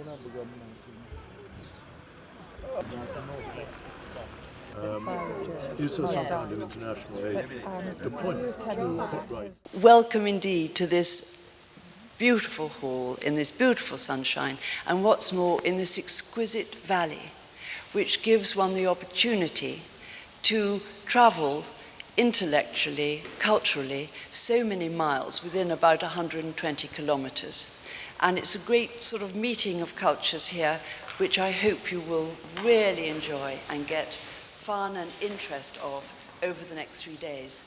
Is there some kind of international aid deployment? Quite right. Welcome indeed to this beautiful hall, in this beautiful sunshine, and what's more, in this exquisite valley, which gives one the opportunity to travel intellectually, culturally, so many miles within about 120 kilometers. And it's a great sort of meeting of cultures here, which I hope you will really enjoy and get fun and interest of over the next 3 days.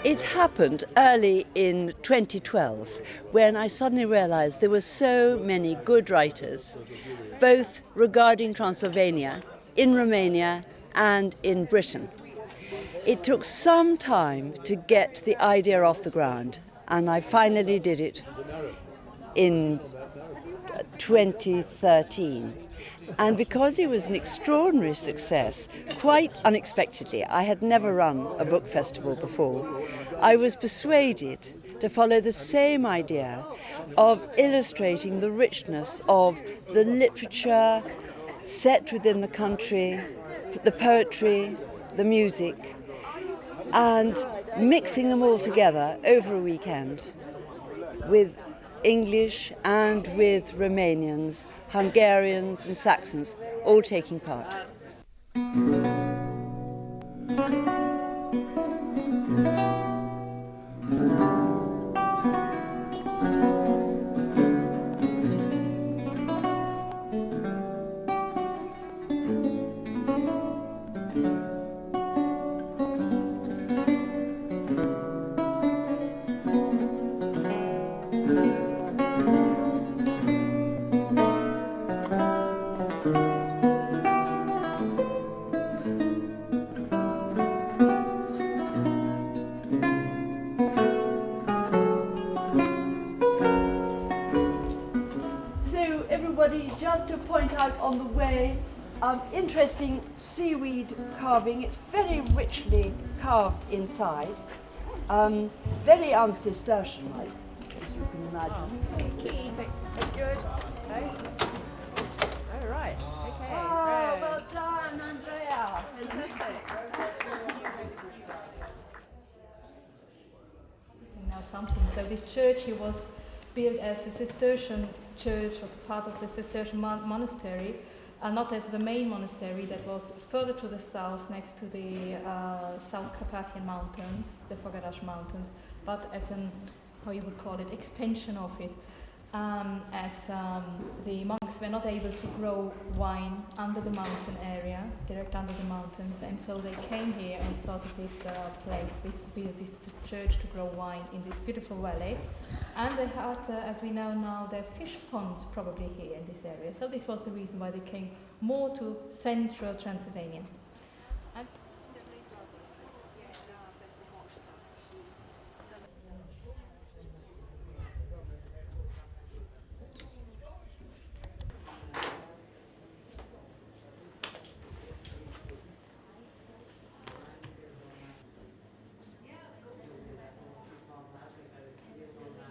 It happened early in 2012 when I suddenly realized there were so many good writers, both regarding Transylvania, in Romania and in Britain. It took some time to get the idea off the ground, and I finally did it in 2013. And because it was an extraordinary success, quite unexpectedly, I had never run a book festival before, I was persuaded to follow the same idea of illustrating the richness of the literature set within the country, the poetry, the music, and mixing them all together over a weekend with English and with Romanians, Hungarians and Saxons all taking part. Just to point out on the way, interesting seaweed carving. It's very richly carved inside, very Cistercian-like, as you can imagine. Good. All right. Okay. Oh, well done, Andrea. Now something. So this church here was built as a Cistercian church, was part of the Cistercian monastery, not as the main monastery that was further to the south next to the South Carpathian Mountains, the Fogaras Mountains, but as an, how you would call it, extension of it. as the monks were not able to grow wine under the mountain area, direct under the mountains, and so they came here and started this this church to grow wine in this beautiful valley. And they had, as we know now, their fish ponds probably here in this area. So this was the reason why they came more to central Transylvania. And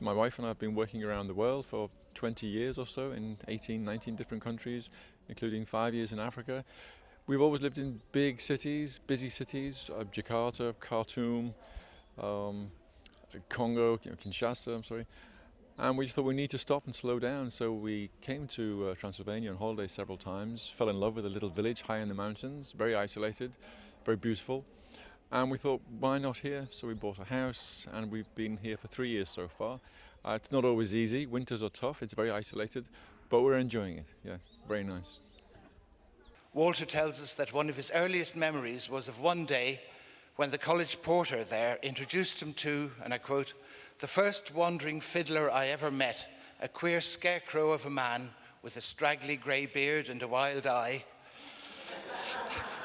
My wife and I have been working around the world for 20 years or so in 18, 19 different countries, including 5 years in Africa. We've always lived in big cities, busy cities, Jakarta, Khartoum, Congo, Kinshasa, I'm sorry. And we just thought we need to stop and slow down, so we came to Transylvania on holiday several times, fell in love with a little village high in the mountains, very isolated, very beautiful. And we thought, why not here? So we bought a house, and we've been here for 3 years so far. It's not always easy. Winters are tough. It's very isolated, but we're enjoying it. Yeah, very nice. Walter tells us that one of his earliest memories was of one day when the college porter there introduced him to, and I quote, "the first wandering fiddler I ever met, a queer scarecrow of a man with a straggly grey beard and a wild eye,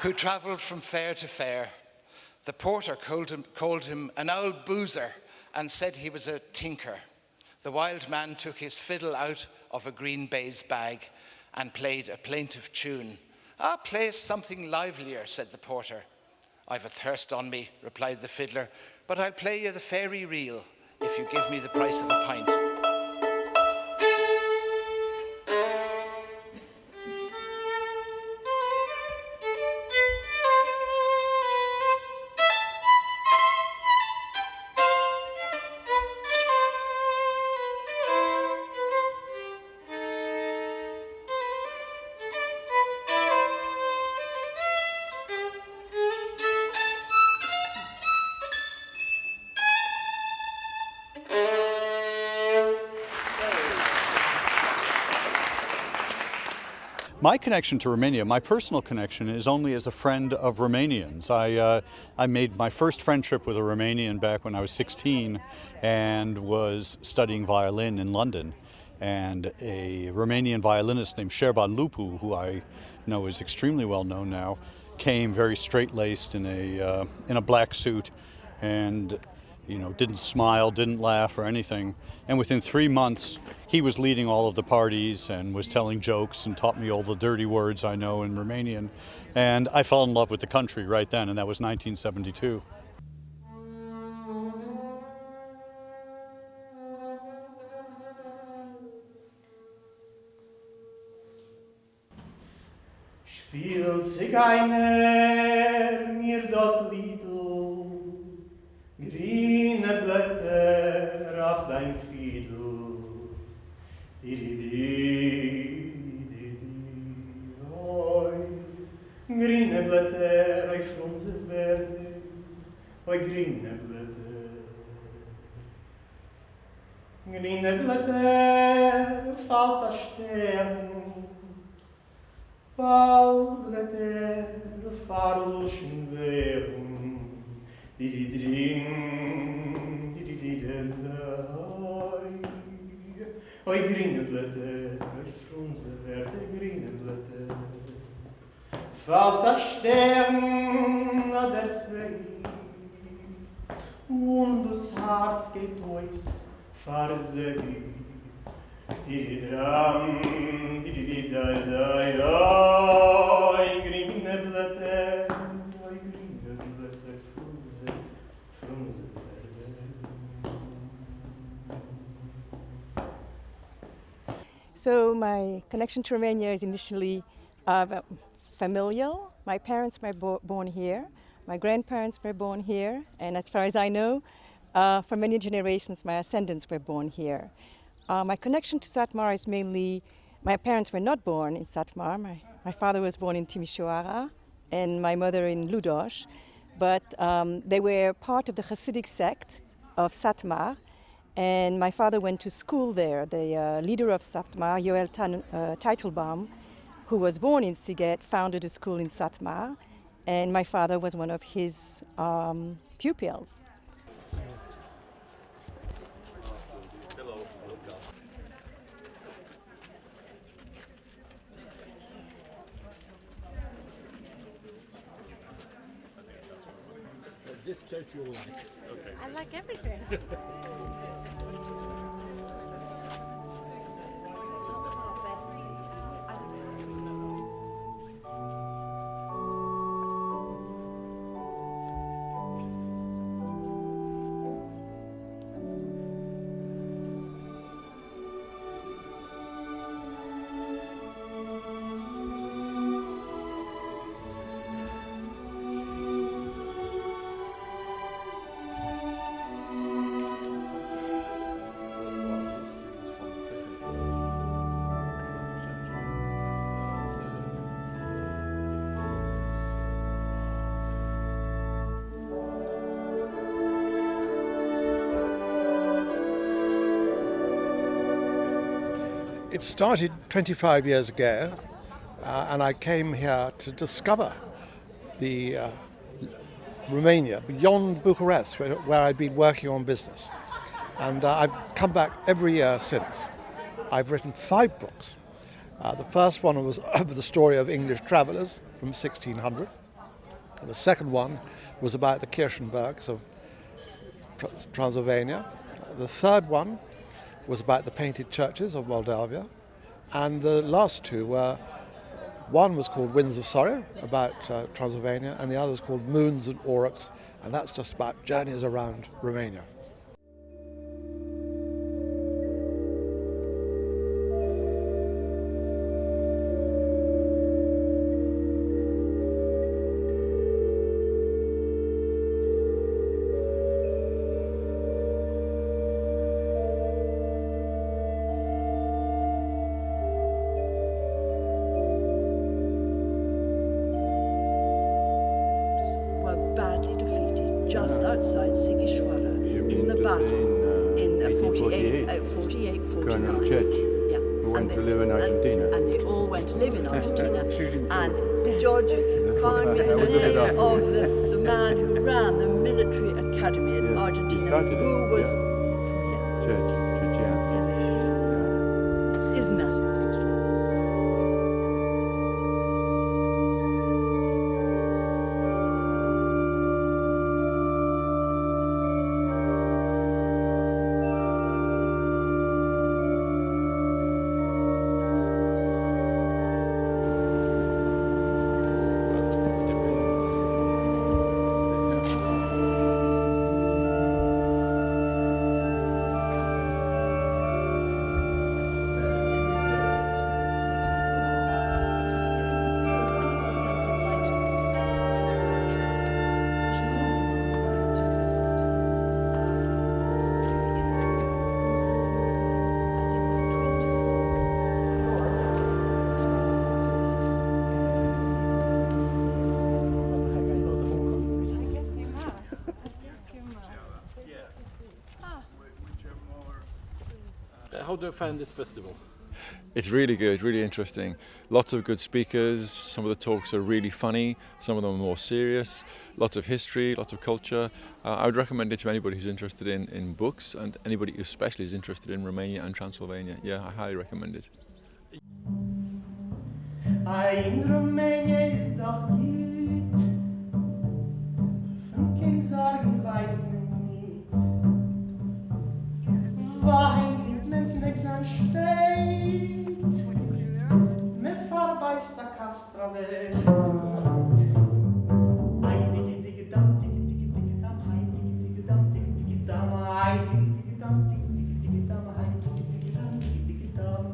who travelled from fair to fair. The porter called him an old boozer and said he was a tinker. The wild man took his fiddle out of a green baize bag and played a plaintive tune. 'Ah, play us something livelier,' said the porter. 'I've a thirst on me,' replied the fiddler, 'but I'll play you the fairy reel if you give me the price of a pint.'" My connection to Romania, my personal connection, is only as a friend of Romanians. I made my first friendship with a Romanian back when I was 16 and was studying violin in London. And a Romanian violinist named Șerban Lupu, who I know is extremely well known now, came very straight-laced in a black suit and didn't smile, didn't laugh or anything. And within 3 months, he was leading all of the parties and was telling jokes and taught me all the dirty words I know in Romanian. And I fell in love with the country right then, and that was 1972. Spiel Zigeuner mir das Liedl, grüne Blätter auf dein Fiedel. Oi, grüne Blätter, oi Frunze verde, oi grüne Blätter. Grüne Blätter, fällt der Stern, bald wird verloschen werden. Oi grüne Blätter, oi Frunze verde, grüne Blätter. Fällt der Stern an der Zweig, und das Herz geht aus versöhnt. Tiridram, tirididai, oi grüne Blätter, oi grüne Blätter, Frunze verde. So my connection to Romania is initially familial. My parents were born here. My grandparents were born here. And as far as I know, for many generations, my ascendants were born here. My connection to Satmar is mainly, my parents were not born in Satmar. My father was born in Timișoara and my mother in Ludos. But they were part of the Hasidic sect of Satmar. And my father went to school there. The leader of Satmar, Joel Teitelbaum, who was born in Sziget, founded a school in Satmar, and my father was one of his pupils. This church you'll like. Okay. I like everything. It started 25 years ago, and I came here to discover the Romania beyond Bucharest, where I'd been working on business. And I've come back every year since. I've written 5 books. The first one was the story of English travellers from 1600. The second one was about the Kirchenbergs of Transylvania. The third one was about the painted churches of Moldavia, and the last 2 were, one was called Winds of Sorrow, about Transylvania, and the other was called Moons and Aurochs, and that's just about journeys around Romania. Badly defeated just outside Sighisoara in the battle in 48-49. Colonel Church, Yeah. who went to live in Argentina. And they all went to live in Argentina. And George found me the name of the man who ran the military academy in Argentina, who was from here. Church, yeah. Yes. Isn't that? How do you find this festival? It's really good, really interesting. Lots of good speakers. Some of the talks are really funny. Some of them are more serious. Lots of history, lots of culture. I would recommend it to anybody who's interested in books, and anybody who especially is interested in Romania and Transylvania. Yeah, I highly recommend it. In Romania ist doch gut, von kein Sorgen weiß man nicht. Wohin gibt man's nix an spät, me verbeißt der Kastra weg. Ein digi-digi-dam, digi-digi-digi-dam, ein digi-digi-dam, digi-digi-dam, ein digi-digi-dam, digi-digi-dam, ein digi-digi-dam, digi-digi-dam.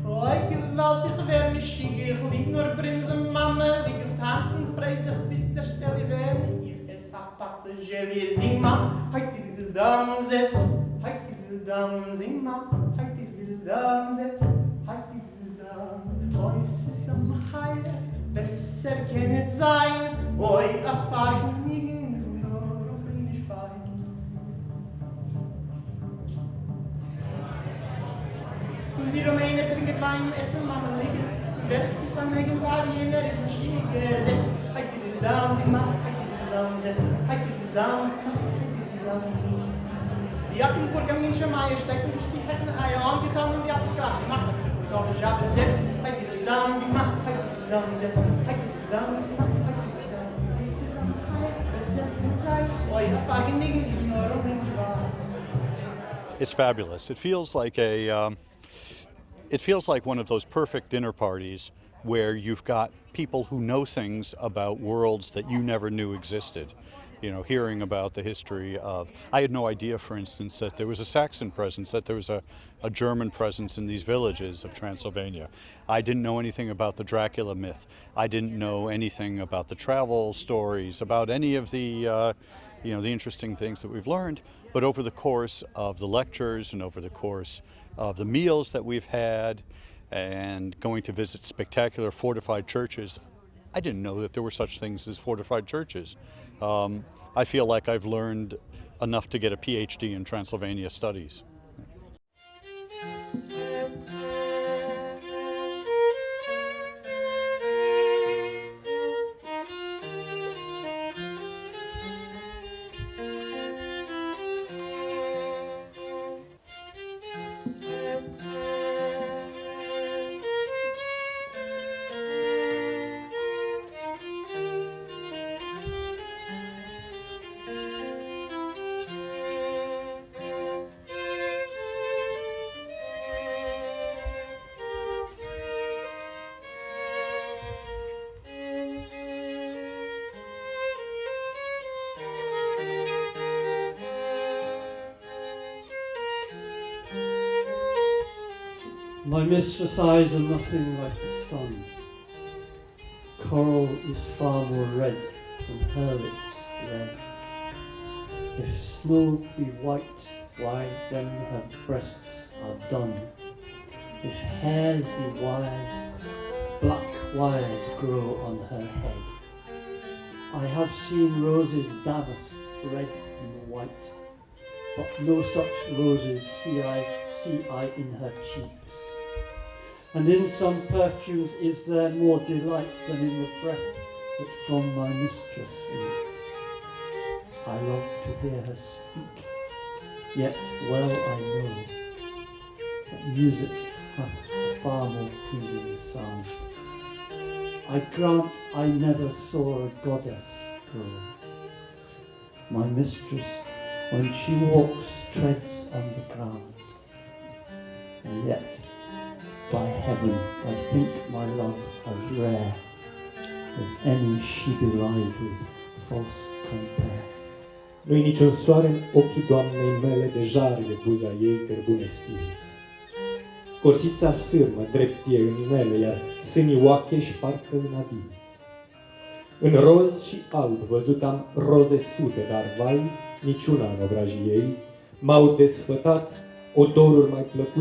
Oi, gewaltig wär mich schiege, ich lieg nur Brinsen, Mama, lieg auf Tanzen, frei sich bis der Stelle werden. Ich ess abpackte Gelee, sing ma, heit die Wildam setz, heit die Wildam, sing ma, heit die Wildam setz, heit die Wildam. Oi, es ist am Heile, besser kann es sein, oi, a Fargen liegen ist nur ein wenig fein. Die Rumänen trinken Wein, essen Marmelade. Wer ist bis an Hegen war, jener ist Maschine gesetzt. Halt die Damen, sie machen, halt die Damen setzen. Halt die Damen, sie machen, halt die Damen. Die hat in burgermännischer Majestät und die Hechen Eier angetan und sie hat das Glas gemacht. Und auch ich habe besetzt, halt die Damen, sie machen, halt die Damen setzen. Halt die Damen, sie machen, halt die Damen. Dies ist am Feier, es ist die Zeit, euer Vergnügen ist nur Rumänisch wahr. It's fabulous. It feels like one of those perfect dinner parties where you've got people who know things about worlds that you never knew existed. You know, hearing about the history of, I had no idea, for instance, that there was a Saxon presence, that there was a German presence in these villages of Transylvania. I didn't know anything about the Dracula myth. I didn't know anything about the travel stories, about any of the the interesting things that we've learned. But over the course of the lectures and over the course of the meals that we've had and going to visit spectacular fortified churches, I didn't know that there were such things as fortified churches. I feel like I've learned enough to get a PhD in Transylvania studies. My mistress' eyes are nothing like the sun. Coral is far more red than her lips red. If snow be white, why then her breasts are dun. If hairs be wires, black wires grow on her head. I have seen roses damask red and white, but no such roses see I in her cheeks. And in some perfumes is there more delight than in the breath that from my mistress leaves. I love to hear her speak, yet well I know that music hath a far more pleasing sound. I grant I never saw a goddess grow. My mistress, when she walks, treads on the ground, and yet by heaven, I think my love as rare as any she belied with false compare. Nu-i niciun soare în ochii doamnei mele de jarle buza ei cărbune stins. Cosița sârmă drept e în inele, iar sânii oacheși parcă în adins. În roz și alb văzut am roze sute, dar vai, niciuna în obrajii ei, m-au desfătat odoruri mai plăcute